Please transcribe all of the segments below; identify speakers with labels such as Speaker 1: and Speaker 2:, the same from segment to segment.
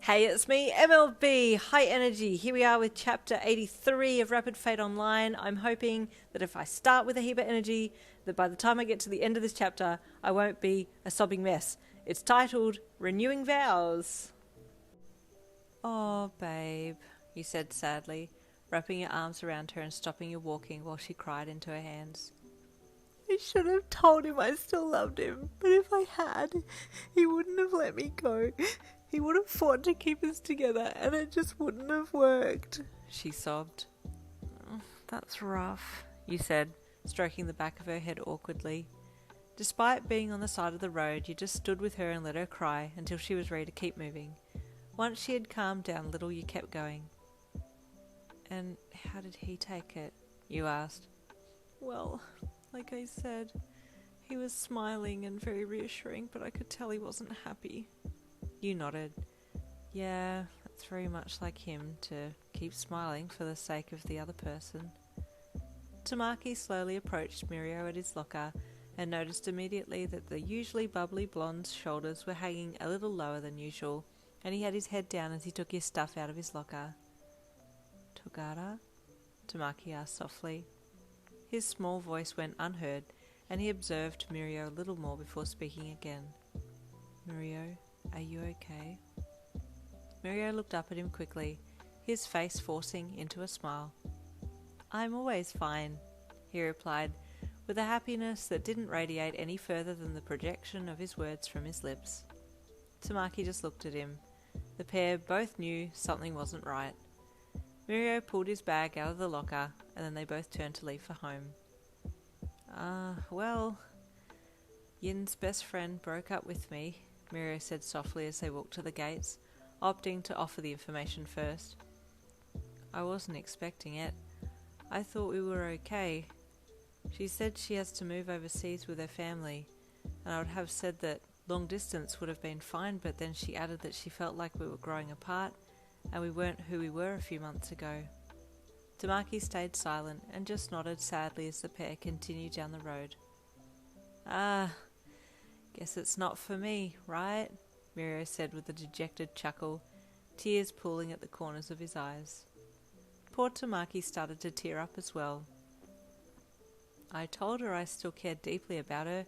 Speaker 1: Hey, it's me, MLB, High Energy. Here we are with Chapter 83 of Rapid Fate Online. I'm hoping that if I start with a heap of energy, that by the time I get to the end of this chapter, I won't be a sobbing mess. It's titled, Renewing Vows. Oh, babe, you said sadly, wrapping your arms around her and stopping your walking while she cried into her hands.
Speaker 2: I should have told him I still loved him, but if I had, he wouldn't have let me go. He would have fought to keep us together, and it just wouldn't have worked,
Speaker 1: she sobbed. Oh, that's rough, you said, stroking the back of her head awkwardly. Despite being on the side of the road, you just stood with her and let her cry until she was ready to keep moving. Once she had calmed down a little, you kept going. And how did he take it? You asked.
Speaker 2: Well, like I said, he was smiling and very reassuring, but I could tell he wasn't happy.
Speaker 1: You nodded. Yeah, that's very much like him, to keep smiling for the sake of the other person. Tamaki slowly approached Mirio at his locker and noticed immediately that the usually bubbly blonde's shoulders were hanging a little lower than usual, and he had his head down as he took his stuff out of his locker. Togata? Tamaki asked softly. His small voice went unheard, and he observed Mirio a little more before speaking again. Mirio, are you okay? Mirio looked up at him quickly, his face forcing into a smile. I'm always fine, he replied, with a happiness that didn't radiate any further than the projection of his words from his lips. Tamaki just looked at him. The pair both knew something wasn't right. Mirio pulled his bag out of the locker, and then they both turned to leave for home. Well, Yin's best friend broke up with me, Mirio said softly as they walked to the gates, opting to offer the information first. I wasn't expecting it. I thought we were okay. She said she has to move overseas with her family, and I would have said that long distance would have been fine, but then she added that she felt like we were growing apart, and we weren't who we were a few months ago. Tamaki stayed silent and just nodded sadly as the pair continued down the road. Guess it's not for me, right? Mirio said with a dejected chuckle, tears pooling at the corners of his eyes. Poor Tamaki started to tear up as well. I told her I still cared deeply about her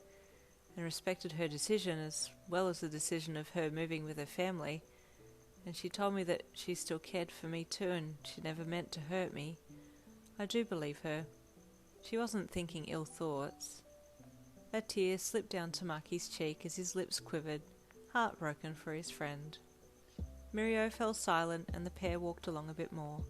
Speaker 1: and respected her decision as well as the decision of her moving with her family, and she told me that she still cared for me too and she never meant to hurt me. I do believe her. She wasn't thinking ill thoughts. A tear slipped down Tamaki's cheek as his lips quivered, heartbroken for his friend. Mirio fell silent and the pair walked along a bit more.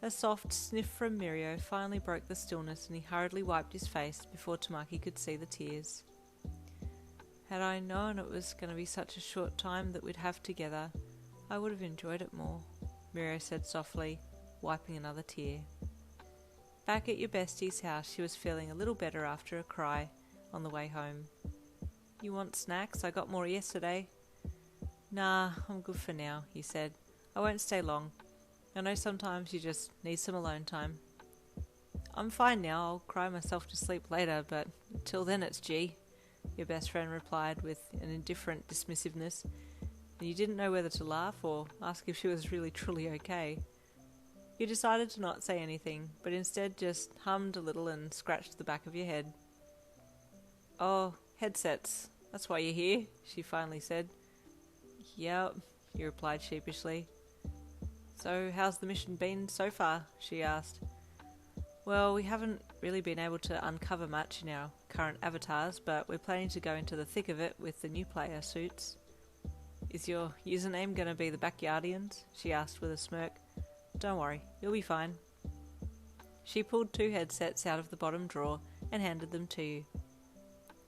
Speaker 1: A soft sniff from Mirio finally broke the stillness and he hurriedly wiped his face before Tamaki could see the tears. Had I known it was going to be such a short time that we'd have together, I would have enjoyed it more, Mirio said softly, wiping another tear. Back at your bestie's house, she was feeling a little better after a cry on the way home. You want snacks? I got more yesterday. Nah, I'm good for now, he said. I won't stay long. I know sometimes you just need some alone time. I'm fine now, I'll cry myself to sleep later, but till then it's G, your best friend replied with an indifferent dismissiveness, and you didn't know whether to laugh or ask if she was really truly okay. You decided to not say anything, but instead just hummed a little and scratched the back of your head. Oh, headsets, that's why you're here, she finally said. Yep, you replied sheepishly. So how's the mission been so far? She asked. Well, we haven't really been able to uncover much in our current avatars, but we're planning to go into the thick of it with the new player suits. Is your username going to be the Backyardians? She asked with a smirk. Don't worry, you'll be fine. She pulled 2 headsets out of the bottom drawer and handed them to you.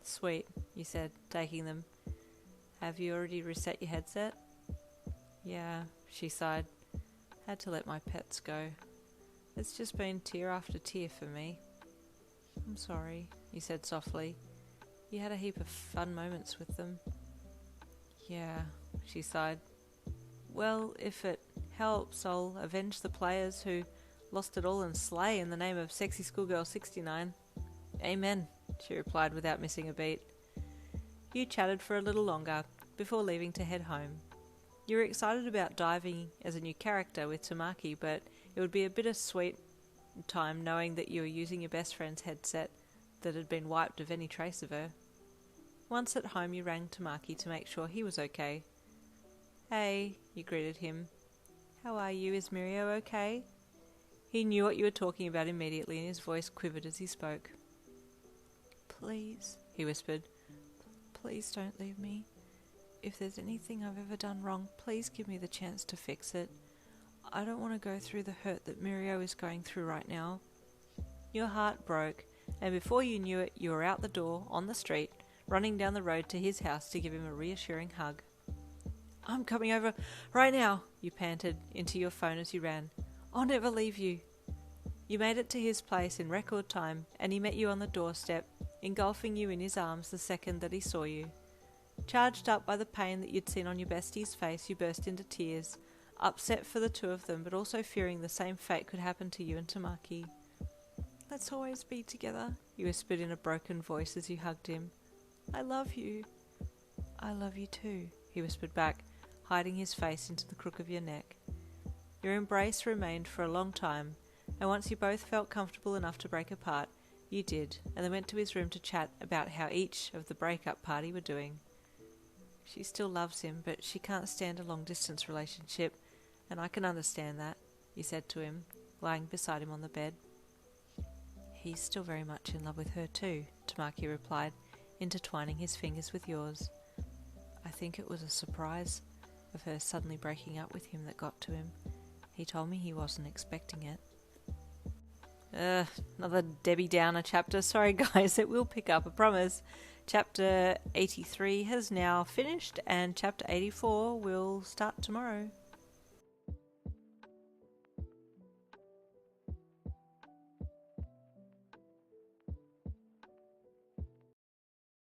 Speaker 1: Sweet, you said, taking them. Have you already reset your headset? Yeah, she sighed. Had to let my pets go. It's just been tear after tear for me. I'm sorry, you said softly. You had a heap of fun moments with them. Yeah, she sighed. Well, if it helps, I'll avenge the players who lost it all and slay in the name of Sexy Schoolgirl 69. Amen, she replied without missing a beat. You chatted for a little longer before leaving to head home. You were excited about diving as a new character with Tamaki, but it would be a bittersweet time knowing that you were using your best friend's headset that had been wiped of any trace of her. Once at home, you rang Tamaki to make sure he was okay. "Hey," you greeted him. "How are you? Is Mirio okay?" He knew what you were talking about immediately, and his voice quivered as he spoke. "Please," he whispered, "please don't leave me. If there's anything I've ever done wrong, please give me the chance to fix it. I don't want to go through the hurt that Mirio is going through right now." Your heart broke, and before you knew it, you were out the door, on the street, running down the road to his house to give him a reassuring hug. "I'm coming over right now," you panted into your phone as you ran. "I'll never leave you." You made it to his place in record time, and he met you on the doorstep, engulfing you in his arms the second that he saw you. Charged up by the pain that you'd seen on your bestie's face, you burst into tears, upset for the two of them, but also fearing the same fate could happen to you and Tamaki. "Let's always be together," you whispered in a broken voice as you hugged him. "I love you." "I love you too," he whispered back, hiding his face into the crook of your neck. Your embrace remained for a long time, and once you both felt comfortable enough to break apart, you did, and then went to his room to chat about how each of the breakup party were doing. "She still loves him, but she can't stand a long-distance relationship, and I can understand that," you said to him, lying beside him on the bed. "He's still very much in love with her too," Tamaki replied, intertwining his fingers with yours. "I think it was a surprise of her suddenly breaking up with him that got to him. He told me he wasn't expecting it." Another Debbie Downer chapter. Sorry guys, it will pick up, I promise. Chapter 83 has now finished and chapter 84 will start tomorrow.